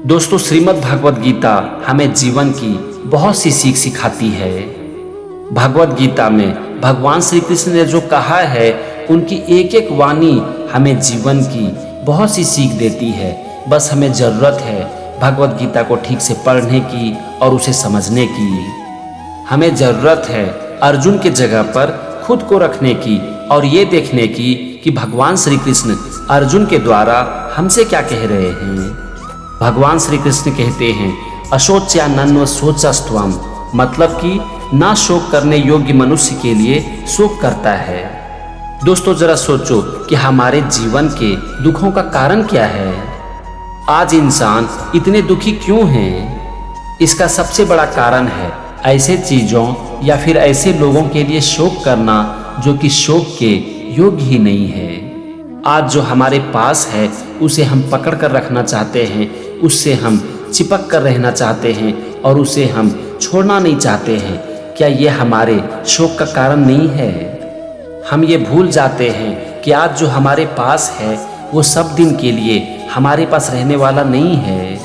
दोस्तों, श्रीमद् भागवत गीता हमें जीवन की बहुत सी सीख सिखाती है। भगवत गीता में भगवान श्री कृष्ण ने जो कहा है, उनकी एक एक वाणी हमें जीवन की बहुत सी सीख देती है। बस हमें ज़रूरत है भगवत गीता को ठीक से पढ़ने की और उसे समझने की। हमें ज़रूरत है अर्जुन के जगह पर खुद को रखने की और ये देखने की कि भगवान श्री कृष्ण अर्जुन के द्वारा हमसे क्या कह रहे हैं। भगवान श्री कृष्ण कहते हैं, अशोच्यानन्व शोचस्त्वम, मतलब कि ना शोक करने योग्य मनुष्य के लिए शोक करता है। दोस्तों, जरा सोचो कि हमारे जीवन के दुखों का कारण क्या है। आज इंसान इतने दुखी क्यों हैं? इसका सबसे बड़ा कारण है ऐसे चीज़ों या फिर ऐसे लोगों के लिए शोक करना जो कि शोक के योग्य ही नहीं है। आज जो हमारे पास है उसे हम पकड़ कर रखना चाहते हैं, उससे हम चिपक कर रहना चाहते हैं और उसे हम छोड़ना नहीं चाहते हैं। क्या ये हमारे शोक का कारण नहीं है? हम ये भूल जाते हैं कि आज जो हमारे पास है वो सब दिन के लिए हमारे पास रहने वाला नहीं है।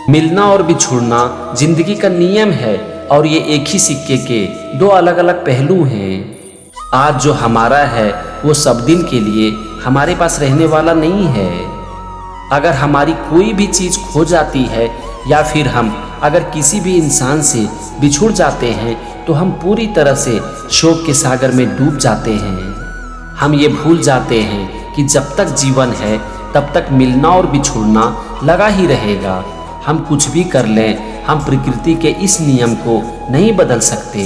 मिलना और बिछुड़ना जिंदगी का नियम है और ये एक ही सिक्के के दो अलग अलग पहलू हैं। आज जो हमारा है वो सब दिन के लिए हमारे पास रहने वाला नहीं है। अगर हमारी कोई भी चीज़ खो जाती है या फिर हम अगर किसी भी इंसान से बिछुड़ जाते हैं तो हम पूरी तरह से शोक के सागर में डूब जाते हैं। हम ये भूल जाते हैं कि जब तक जीवन है तब तक मिलना और बिछुड़ना लगा ही रहेगा। हम कुछ भी कर लें, हम प्रकृति के इस नियम को नहीं बदल सकते।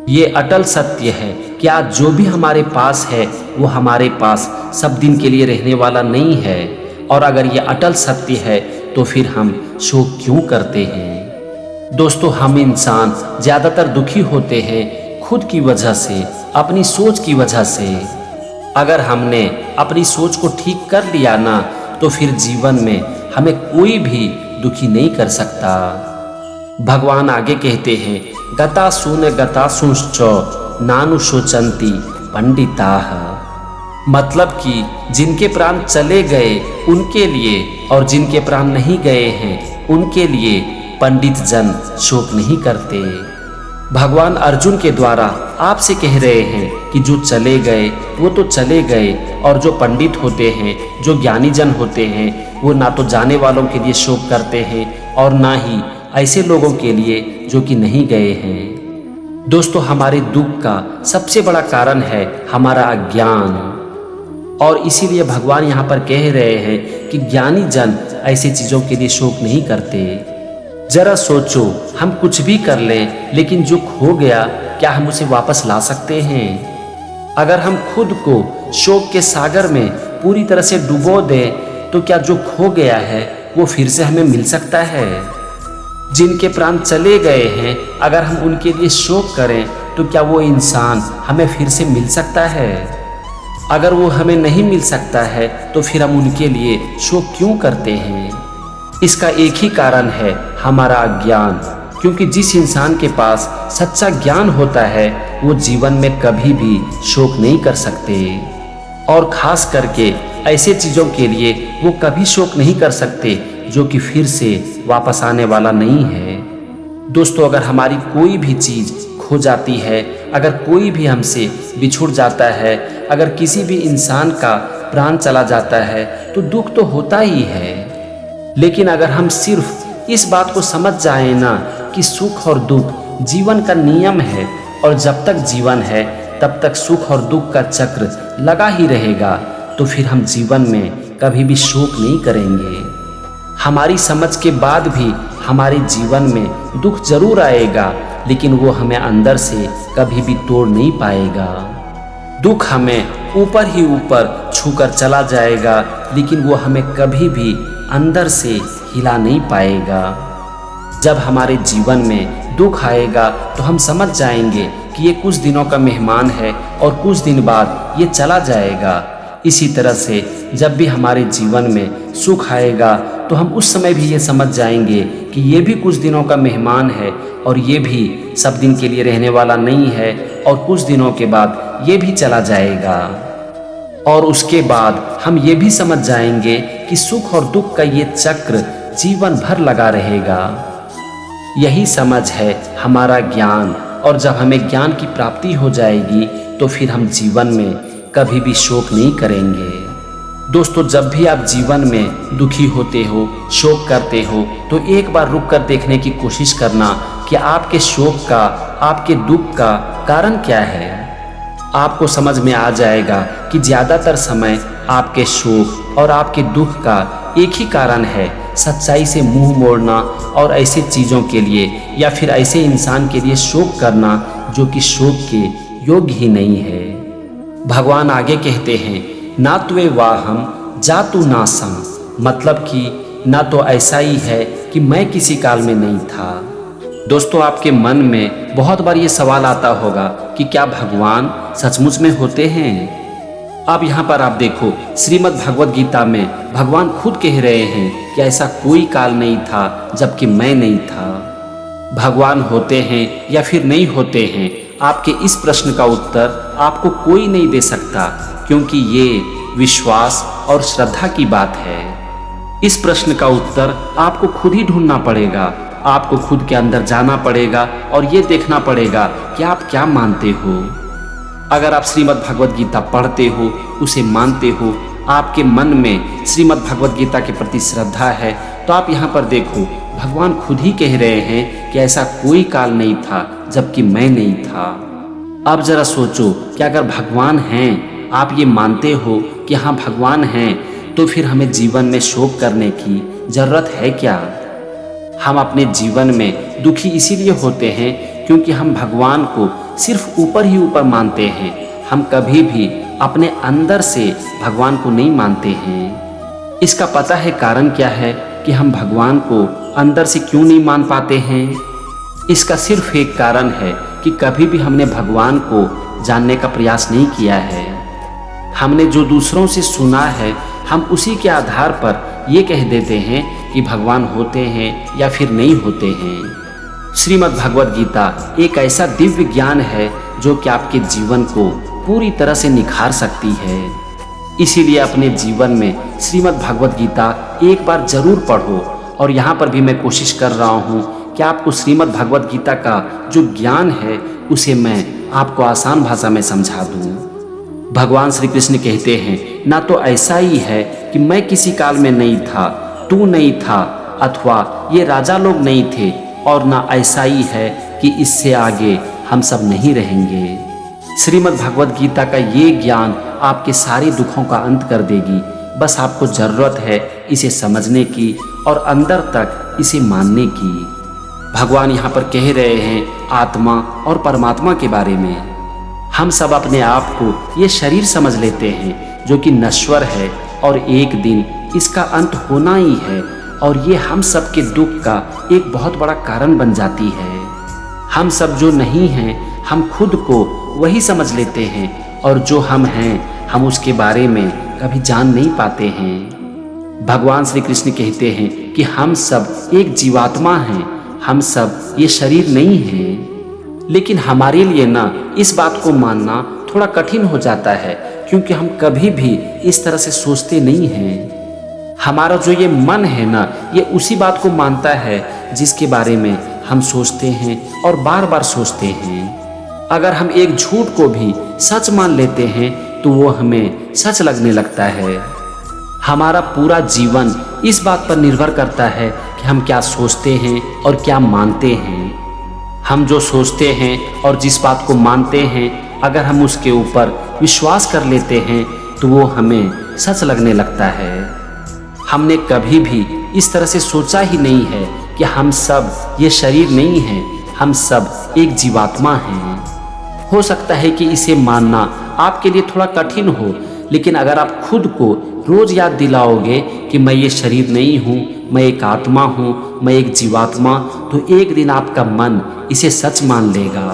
ये अटल सत्य है कि आज जो भी हमारे पास है वो हमारे पास सब दिन के लिए रहने वाला नहीं है। और अगर ये अटल सत्य है तो फिर हम शोक क्यों करते हैं? दोस्तों, हम इंसान ज़्यादातर दुखी होते हैं खुद की वजह से, अपनी सोच की वजह से। अगर हमने अपनी सोच को ठीक कर लिया ना तो फिर जीवन में हमें कोई भी दुखी नहीं कर सकता। भगवान आगे कहते हैं, गतासूंश्च नानुशोचन्ति पंडिताः, मतलब कि जिनके प्राण चले गए उनके लिए और जिनके प्राण नहीं गए हैं उनके लिए पंडित जन शोक नहीं करते। भगवान अर्जुन के द्वारा आपसे कह रहे हैं कि जो चले गए वो तो चले गए, और जो पंडित होते हैं, जो ज्ञानी जन होते हैं, वो ना तो जाने वालों के लिए शोक करते हैं और ना ही ऐसे लोगों के लिए जो कि नहीं गए हैं। दोस्तों, हमारे दुख का सबसे बड़ा कारण है हमारा अज्ञान, और इसीलिए भगवान यहाँ पर कह रहे हैं कि ज्ञानी जन ऐसी चीज़ों के लिए शोक नहीं करते। जरा सोचो, हम कुछ भी कर लें लेकिन जो खो गया क्या हम उसे वापस ला सकते हैं? अगर हम खुद को शोक के सागर में पूरी तरह से डुबो दें तो क्या जो खो गया है वो फिर से हमें मिल सकता है? जिनके प्राण चले गए हैं अगर हम उनके लिए शोक करें तो क्या वो इंसान हमें फिर से मिल सकता है? अगर वो हमें नहीं मिल सकता है तो फिर हम उनके लिए शोक क्यों करते हैं? इसका एक ही कारण है हमारा अज्ञान, क्योंकि जिस इंसान के पास सच्चा ज्ञान होता है वो जीवन में कभी भी शोक नहीं कर सकते, और खास करके ऐसे चीज़ों के लिए वो कभी शोक नहीं कर सकते जो कि फिर से वापस आने वाला नहीं है। दोस्तों, अगर हमारी कोई भी चीज़ खो जाती है, अगर कोई भी हमसे बिछुड़ जाता है, अगर किसी भी इंसान का प्राण चला जाता है तो दुख तो होता ही है। लेकिन अगर हम सिर्फ इस बात को समझ जाएं ना कि सुख और दुख जीवन का नियम है और जब तक जीवन है तब तक सुख और दुख का चक्र लगा ही रहेगा, तो फिर हम जीवन में कभी भी शोक नहीं करेंगे। हमारी समझ के बाद भी हमारे जीवन में दुख जरूर आएगा, लेकिन वो हमें अंदर से कभी भी तोड़ नहीं पाएगा। दुख हमें ऊपर ही ऊपर छूकर चला जाएगा, लेकिन वो हमें कभी भी अंदर से हिला नहीं पाएगा। जब हमारे जीवन में दुख आएगा तो हम समझ जाएंगे कि ये कुछ दिनों का मेहमान है और कुछ दिन बाद ये चला जाएगा। इसी तरह से जब भी हमारे जीवन में सुख आएगा तो हम उस समय भी ये समझ जाएंगे कि ये भी कुछ दिनों का मेहमान है और ये भी सब दिन के लिए रहने वाला नहीं है, और कुछ दिनों के बाद ये भी चला जाएगा। और उसके बाद हम ये भी समझ जाएंगे कि सुख और दुख का ये चक्र जीवन भर लगा रहेगा। यही समझ है हमारा ज्ञान, और जब हमें ज्ञान की प्राप्ति हो जाएगी तो फिर हम जीवन में कभी भी शोक नहीं करेंगे। दोस्तों, जब भी आप जीवन में दुखी होते हो, शोक करते हो, तो एक बार रुक कर देखने की कोशिश करना कि आपके शोक का, आपके दुख का कारण क्या है। आपको समझ में आ जाएगा कि ज़्यादातर समय आपके शोक और आपके दुख का एक ही कारण है, सच्चाई से मुंह मोड़ना और ऐसे चीज़ों के लिए या फिर ऐसे इंसान के लिए शोक करना जो कि शोक के योग्य ही नहीं है। भगवान आगे कहते हैं, ना त्वे वाहम जातु नासम, मतलब कि ना तो ऐसा ही है कि मैं किसी काल में नहीं था। दोस्तों, आपके मन में बहुत बार ये सवाल आता होगा कि क्या भगवान सचमुच में होते हैं। अब यहाँ पर आप देखो, श्रीमद् भगवद गीता में भगवान खुद कह रहे हैं कि ऐसा कोई काल नहीं था जबकि मैं नहीं था। भगवान होते हैं या फिर नहीं होते हैं, आपके इस प्रश्न का उत्तर आपको कोई नहीं दे सकता, क्योंकि ये विश्वास और श्रद्धा की बात है। इस प्रश्न का उत्तर आपको खुद ही ढूंढना पड़ेगा। आपको खुद के अंदर जाना पड़ेगा और ये देखना पड़ेगा कि आप क्या मानते हो। अगर आप श्रीमद् भगवद गीता पढ़ते हो, उसे मानते हो, आपके मन में श्रीमद् भगवद गीता के प्रति श्रद्धा है, तो आप यहाँ पर देखो, भगवान खुद ही कह रहे हैं कि ऐसा कोई काल नहीं था जबकि मैं नहीं था। अब जरा सोचो कि अगर भगवान हैं, आप ये मानते हो कि हाँ भगवान हैं, तो फिर हमें जीवन में शोक करने की जरूरत है क्या। हम अपने जीवन में दुखी इसीलिए होते हैं क्योंकि हम भगवान को सिर्फ ऊपर ही ऊपर मानते हैं। हम कभी भी अपने अंदर से भगवान को नहीं मानते हैं। इसका पता है कारण क्या है कि हम भगवान को अंदर से क्यों नहीं मान पाते हैं। इसका सिर्फ एक कारण है कि कभी भी हमने भगवान को जानने का प्रयास नहीं किया है। हमने जो दूसरों से सुना है, हम उसी के आधार पर ये कह देते हैं कि भगवान होते हैं या फिर नहीं होते हैं। श्रीमद् भगवद गीता एक ऐसा दिव्य ज्ञान है जो कि आपके जीवन को पूरी तरह से निखार सकती है। इसीलिए अपने जीवन में श्रीमद् भगवद गीता एक बार जरूर पढ़ो। और यहाँ पर भी मैं कोशिश कर रहा हूँ कि आपको श्रीमद् भगवद गीता का जो ज्ञान है उसे मैं आपको आसान भाषा में समझा दूँ। भगवान श्री कृष्ण कहते हैं, ना तो ऐसा ही है कि मैं किसी काल में नहीं था, तू नहीं था, अथवा ये राजा लोग नहीं थे, और ना ऐसा ही है कि इससे आगे हम सब नहीं रहेंगे। श्रीमद् भगवद गीता का ये ज्ञान आपके सारे दुखों का अंत कर देगी। बस आपको जरूरत है इसे समझने की और अंदर तक इसे मानने की। भगवान यहाँ पर कह रहे हैं आत्मा और परमात्मा के बारे में। हम सब अपने आप को ये शरीर समझ लेते हैं जो कि नश्वर है और एक दिन इसका अंत होना ही है, और ये हम सब के दुख का एक बहुत बड़ा कारण बन जाती है। हम सब जो नहीं हैं, हम खुद को वही समझ लेते हैं, और जो हम हैं हम उसके बारे में कभी जान नहीं पाते हैं। भगवान श्री कृष्ण कहते हैं कि हम सब एक जीवात्मा हैं, हम सब ये शरीर नहीं हैं। लेकिन हमारे लिए ना इस बात को मानना थोड़ा कठिन हो जाता है, क्योंकि हम कभी भी इस तरह से सोचते नहीं हैं। हमारा जो ये मन है ना, ये उसी बात को मानता है जिसके बारे में हम सोचते हैं और बार बार सोचते हैं। अगर हम एक झूठ को भी सच मान लेते हैं तो वो हमें सच लगने लगता है। हमारा पूरा जीवन इस बात पर निर्भर करता है कि हम क्या सोचते हैं और क्या मानते हैं। हम जो सोचते हैं और जिस बात को मानते हैं, अगर हम उसके ऊपर विश्वास कर लेते हैं तो वो हमें सच लगने लगता है। हमने कभी भी इस तरह से सोचा ही नहीं है कि हम सब ये शरीर नहीं हैं, हम सब एक जीवात्मा हैं। हो सकता है कि इसे मानना आपके लिए थोड़ा कठिन हो, लेकिन अगर आप खुद को रोज याद दिलाओगे कि मैं ये शरीर नहीं हूँ, मैं एक आत्मा हूँ, मैं एक जीवात्मा, तो एक दिन आपका मन इसे सच मान लेगा।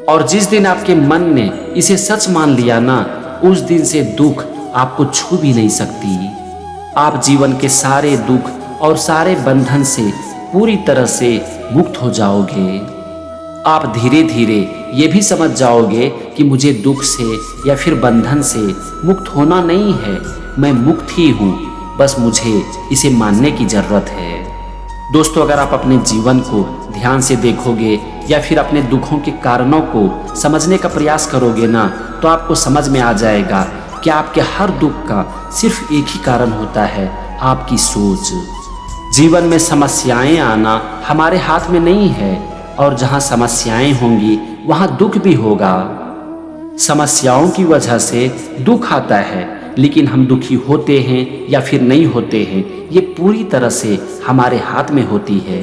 और जिस दिन आपके मन ने इसे सच मान लिया ना, उस दिन से दुख आपको छू भी नहीं सकती। आप जीवन के सारे दुख और सारे बंधन से पूरी तरह से मुक्त हो जाओगे। आप धीरे धीरे ये भी समझ जाओगे कि मुझे दुख से या फिर बंधन से मुक्त होना नहीं है, मैं मुक्त ही हूँ। बस मुझे इसे मानने की ज़रूरत है। दोस्तों, अगर आप अपने जीवन को ध्यान से देखोगे या फिर अपने दुखों के कारणों को समझने का प्रयास करोगे ना, तो आपको समझ में आ जाएगा कि आपके हर दुख का सिर्फ एक ही कारण होता है, आपकी सोच। जीवन में समस्याएं आना हमारे हाथ में नहीं है, और जहां समस्याएं होंगी वहां दुख भी होगा। समस्याओं की वजह से दुख आता है, लेकिन हम दुखी होते हैं या फिर नहीं होते हैं, ये पूरी तरह से हमारे हाथ में होती है।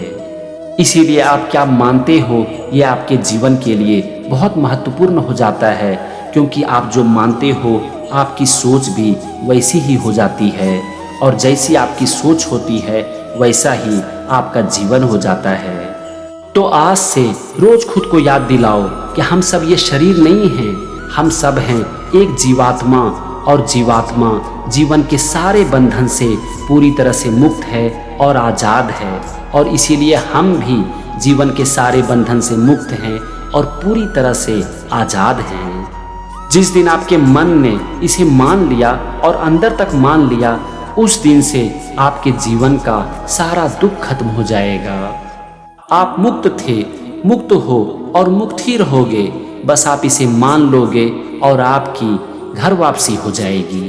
इसीलिए आप क्या मानते हो ये आपके जीवन के लिए बहुत महत्वपूर्ण हो जाता है, क्योंकि आप जो मानते हो आपकी सोच भी वैसी ही हो जाती है, और जैसी आपकी सोच होती है वैसा ही आपका जीवन हो जाता है। तो आज से रोज खुद को याद दिलाओ कि हम सब ये शरीर नहीं हैं, हम सब हैं एक जीवात्मा, और जीवात्मा जीवन के सारे बंधन से पूरी तरह से मुक्त है और आज़ाद है, और इसीलिए हम भी जीवन के सारे बंधन से मुक्त हैं और पूरी तरह से आज़ाद हैं। जिस दिन आपके मन ने इसे मान लिया और अंदर तक मान लिया, उस दिन से आपके जीवन का सारा दुख खत्म हो जाएगा। आप मुक्त थे, मुक्त हो और मुक्त ही रहोगे, बस आप इसे मान लोगे और आपकी घर वापसी हो जाएगी।